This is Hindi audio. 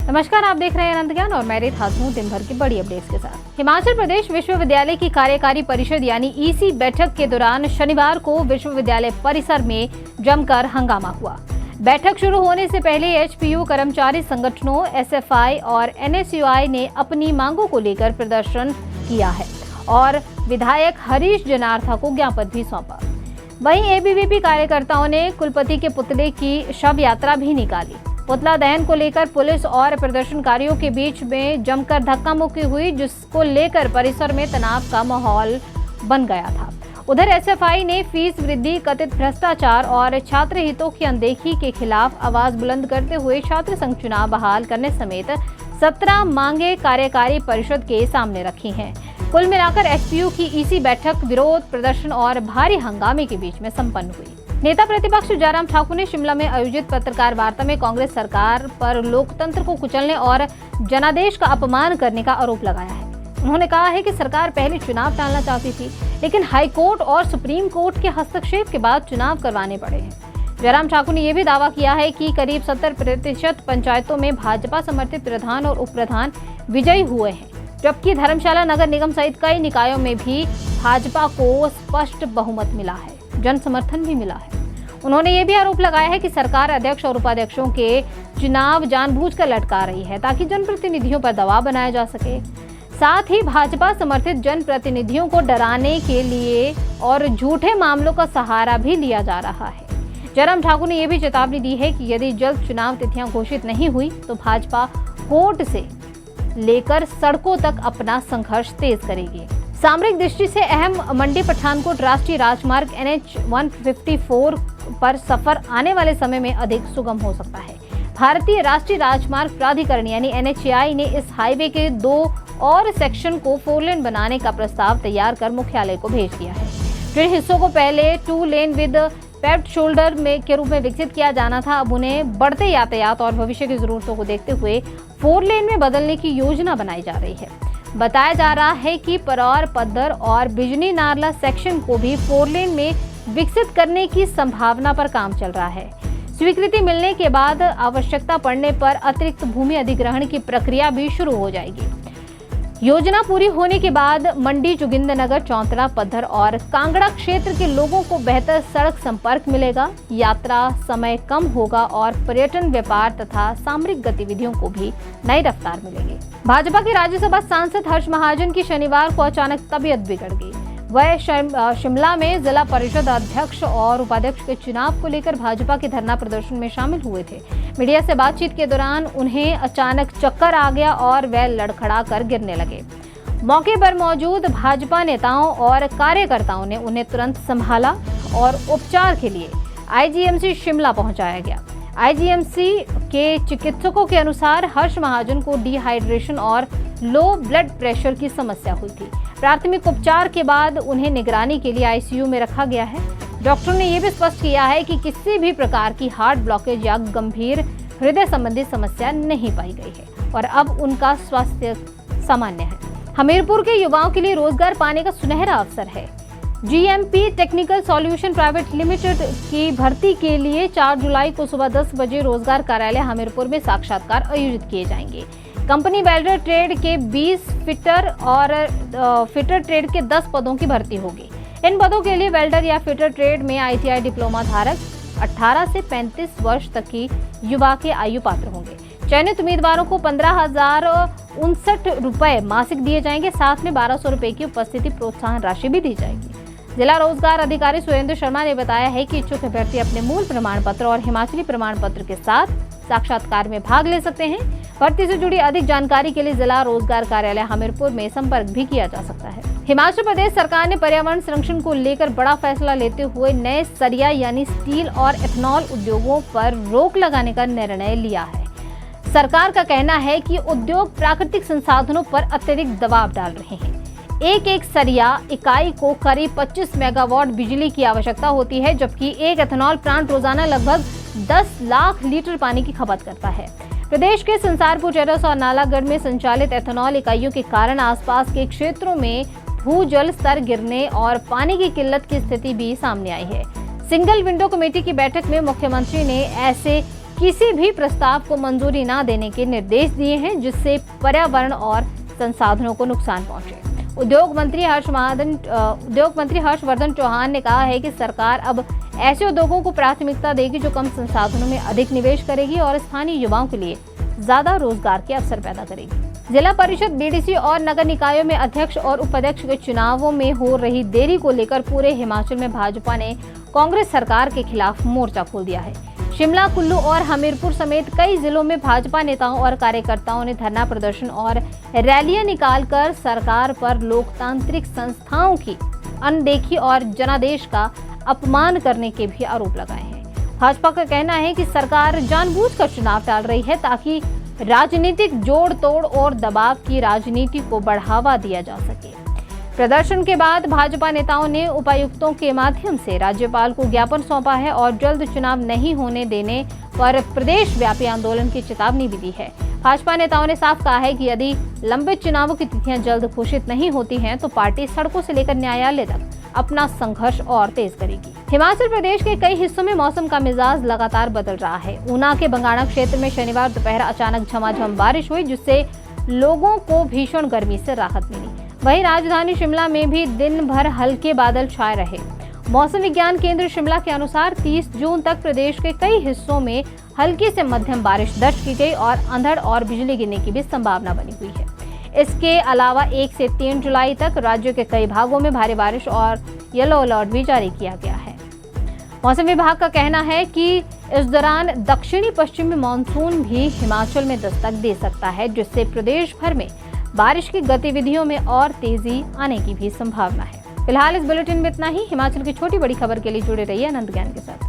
नमस्कार, आप देख रहे हैं अनंत ज्ञान और मैं रेत हाजिर हूं दिन भर की बड़ी अपडेट्स के साथ। हिमाचल प्रदेश विश्वविद्यालय की कार्यकारी परिषद यानी ईसी बैठक के दौरान शनिवार को विश्वविद्यालय परिसर में जमकर हंगामा हुआ। बैठक शुरू होने से पहले एचपीयू कर्मचारी संगठनों एसएफआई और एनएसयूआई ने अपनी मांगों को लेकर प्रदर्शन किया है और विधायक हरीश जनार्था को ज्ञापन भी सौंपा। वहीं एबीवीपी कार्यकर्ताओं ने कुलपति के पुतले की शव यात्रा भी निकाली। पुतला दहन को लेकर पुलिस और प्रदर्शनकारियों के बीच में जमकर धक्का मुक्की हुई, जिसको लेकर परिसर में तनाव का माहौल बन गया था। उधर एसएफआई ने फीस वृद्धि, कथित भ्रष्टाचार और छात्र हितों की अनदेखी के खिलाफ आवाज बुलंद करते हुए छात्र संघ चुनाव बहाल करने समेत 17 मांगे कार्यकारी परिषद के सामने रखी हैं। कुल मिलाकर एचपीयू की ईसी बैठक विरोध प्रदर्शन और भारी हंगामे के बीच में संपन्न हुई। नेता प्रतिपक्ष जयराम ठाकुर ने शिमला में आयोजित पत्रकार वार्ता में कांग्रेस सरकार पर लोकतंत्र को कुचलने और जनादेश का अपमान करने का आरोप लगाया है। उन्होंने कहा है कि सरकार पहले चुनाव टालना चाहती थी, लेकिन हाईकोर्ट और सुप्रीम कोर्ट के हस्तक्षेप के बाद चुनाव करवाने पड़े हैं। जयराम ठाकुर ने यह भी दावा किया है कि करीब 70% पंचायतों में भाजपा समर्थित प्रधान और उप प्रधान विजयी हुए हैं, जबकि धर्मशाला नगर निगम सहित कई निकायों में भी भाजपा को स्पष्ट बहुमत मिला है, जन समर्थन भी मिला है। उन्होंने ये भी आरोप लगाया है कि सरकार अध्यक्ष और उपाध्यक्षों के चुनाव जानबूझकर लटका रही है ताकि जनप्रतिनिधियों पर दबाव बनाया जा सके। साथ ही भाजपा समर्थित जनप्रतिनिधियों को डराने के लिए और झूठे मामलों का सहारा भी लिया जा रहा है। जयराम ठाकुर ने यह भी चेतावनी दी है कि यदि जल्द चुनाव तिथियां घोषित नहीं हुई तो भाजपा कोर्ट से लेकर सड़कों तक अपना संघर्ष तेज करेगी। सामरिक दृष्टि से अहम मंडी पठानकोट राष्ट्रीय राजमार्ग NH 154 पर सफर आने वाले समय में अधिक सुगम हो सकता है। भारतीय राष्ट्रीय राजमार्ग प्राधिकरण यानी NHAI ने इस हाईवे के 2 और सेक्शन को 4 लेन बनाने का प्रस्ताव तैयार कर मुख्यालय को भेज दिया है। जिन हिस्सों को पहले 2 लेन विद पेव्ड शोल्डर में के रूप में विकसित किया जाना था, अब उन्हें बढ़ते यातायात और भविष्य की जरूरतों को देखते हुए 4 लेन में बदलने की योजना बनाई जा रही है। बताया जा रहा है कि परौर, पद्दर और बिजनी नारला सेक्शन को भी 4 लेन में विकसित करने की संभावना पर काम चल रहा है। स्वीकृति मिलने के बाद आवश्यकता पड़ने पर अतिरिक्त भूमि अधिग्रहण की प्रक्रिया भी शुरू हो जाएगी। योजना पूरी होने के बाद मंडी, जोगिंद्रनगर, चौंतरा, पद्धर और कांगड़ा क्षेत्र के लोगों को बेहतर सड़क संपर्क मिलेगा, यात्रा समय कम होगा और पर्यटन, व्यापार तथा सामरिक गतिविधियों को भी नई रफ्तार मिलेगी। भाजपा के राज्यसभा सांसद हर्ष महाजन की शनिवार को अचानक तबीयत बिगड़ गई। वह शिमला में जिला परिषद अध्यक्ष और उपाध्यक्ष के चुनाव को लेकर भाजपा के धरना प्रदर्शन में शामिल हुए थे। मीडिया से बातचीत के दौरान उन्हें अचानक चक्कर आ गया और वह लड़खड़ा कर गिरने लगे। मौके पर मौजूद भाजपा नेताओं और कार्यकर्ताओं ने उन्हें तुरंत संभाला और उपचार के लिए आईजीएमसी शिमला पहुंचाया गया। आईजीएमसी के चिकित्सकों के अनुसार हर्ष महाजन को डिहाइड्रेशन और लो ब्लड प्रेशर की समस्या हुई थी। प्राथमिक उपचार के बाद उन्हें निगरानी के लिए आईसीयू में रखा गया है। डॉक्टर ने यह भी स्पष्ट किया है कि किसी भी प्रकार की हार्ट ब्लॉकेज या गंभीर हृदय संबंधी समस्या नहीं पाई गई है और अब उनका स्वास्थ्य सामान्य है। हमीरपुर के युवाओं के लिए रोजगार पाने का सुनहरा अवसर है। GMP technical solution private limited की भर्ती के लिए 4 जुलाई को सुबह 10 बजे रोजगार कार्यालय हमीरपुर में साक्षात्कार आयोजित किए जाएंगे। कंपनी वेल्डर ट्रेड के 20, फिटर और फिटर ट्रेड के 10 पदों की भर्ती होगी। इन पदों के लिए वेल्डर या फिटर ट्रेड में ITI डिप्लोमा धारक 18 से 35 वर्ष तक की युवा के आयु पात्र होंगे। चयनित उम्मीदवारों को 15,059 रुपए मासिक दिए जाएंगे। साथ में 1,200 रुपए की उपस्थिति प्रोत्साहन राशि भी दी जाएगी। जिला रोजगार अधिकारी सुरेंद्र शर्मा ने बताया है कि इच्छुक अभ्यर्थी अपने मूल प्रमाण पत्र और हिमाचली प्रमाण पत्र के साथ साक्षात्कार में भाग ले सकते हैं। भर्ती से जुड़ी अधिक जानकारी के लिए जिला रोजगार कार्यालय हमीरपुर में संपर्क भी किया जा सकता है। हिमाचल प्रदेश सरकार ने पर्यावरण संरक्षण को लेकर बड़ा फैसला लेते हुए नए सरिया यानी स्टील और एथेनॉल उद्योगों पर रोक लगाने का निर्णय लिया है। सरकार का कहना है कि उद्योग प्राकृतिक संसाधनों पर अत्यधिक दबाव डाल रहे हैं। एक सरिया इकाई को करीब 25 मेगावाट बिजली की आवश्यकता होती है, जबकि एक एथेनॉल प्लांट रोजाना लगभग 10 लाख लीटर पानी की खपत करता है। प्रदेश के संसारपुर, चरस और नालागढ़ में संचालित एथेनॉल इकाइयों के कारण आसपास के क्षेत्रों में भूजल स्तर गिरने और पानी की किल्लत की स्थिति भी सामने आई है। सिंगल विंडो कमेटी की बैठक में मुख्यमंत्री ने ऐसे किसी भी प्रस्ताव को मंजूरी न देने के निर्देश दिए हैं, जिससे पर्यावरण और संसाधनों को नुकसान पहुंचे। उद्योग मंत्री हर्षवर्धन चौहान ने कहा है कि सरकार अब ऐसे उद्योगों को प्राथमिकता देगी जो कम संसाधनों में अधिक निवेश करेगी और स्थानीय युवाओं के लिए ज्यादा रोजगार के अवसर पैदा करेगी। जिला परिषद, बीडीसी और नगर निकायों में अध्यक्ष और उपाध्यक्ष के चुनावों में हो रही देरी को लेकर पूरे हिमाचल में भाजपा ने कांग्रेस सरकार के खिलाफ मोर्चा खोल दिया है। शिमला, कुल्लू और हमीरपुर समेत कई जिलों में भाजपा नेताओं और कार्यकर्ताओं ने धरना प्रदर्शन और रैलियां निकालकर सरकार पर लोकतांत्रिक संस्थाओं की अनदेखी और जनादेश का अपमान करने के भी आरोप लगाए हैं। भाजपा का कहना है कि सरकार जानबूझकर चुनाव टाल रही है ताकि राजनीतिक जोड़ तोड़ और दबाव की राजनीति को बढ़ावा दिया जा सके। प्रदर्शन के बाद भाजपा नेताओं ने उपायुक्तों के माध्यम से राज्यपाल को ज्ञापन सौंपा है और जल्द चुनाव नहीं होने देने पर प्रदेश व्यापी आंदोलन की चेतावनी भी दी है। भाजपा नेताओं ने साफ कहा है कि यदि लंबित चुनावों की तिथियां जल्द घोषित नहीं होती हैं तो पार्टी सड़कों से लेकर न्यायालय तक अपना संघर्ष और तेज करेगी। हिमाचल प्रदेश के कई हिस्सों में मौसम का मिजाज लगातार बदल रहा है। ऊना के बंगाणा क्षेत्र में शनिवार दोपहर अचानक झमाझम बारिश हुई, जिससे लोगों को भीषण गर्मी से राहत मिली। वहीं राजधानी शिमला में भी दिन भर हल्के बादल छाए रहे। मौसम विज्ञान केंद्र शिमला के अनुसार 30 जून तक प्रदेश के कई हिस्सों में हल्की से मध्यम बारिश दर्ज की गई और अंधड़ और बिजली गिरने की भी संभावना बनी हुई है। इसके अलावा 1 से 3 जुलाई तक राज्य के कई भागों में भारी बारिश और येलो अलर्ट भी जारी किया गया है। मौसम विभाग का कहना है कि इस दौरान दक्षिणी पश्चिमी मानसून भी हिमाचल में दस्तक दे सकता है, जिससे प्रदेश भर में बारिश की गतिविधियों में और तेजी आने की भी संभावना है। फिलहाल इस बुलेटिन में इतना ही। हिमाचल की छोटी बड़ी खबर के लिए जुड़े रहिए आनंद ज्ञान के साथ।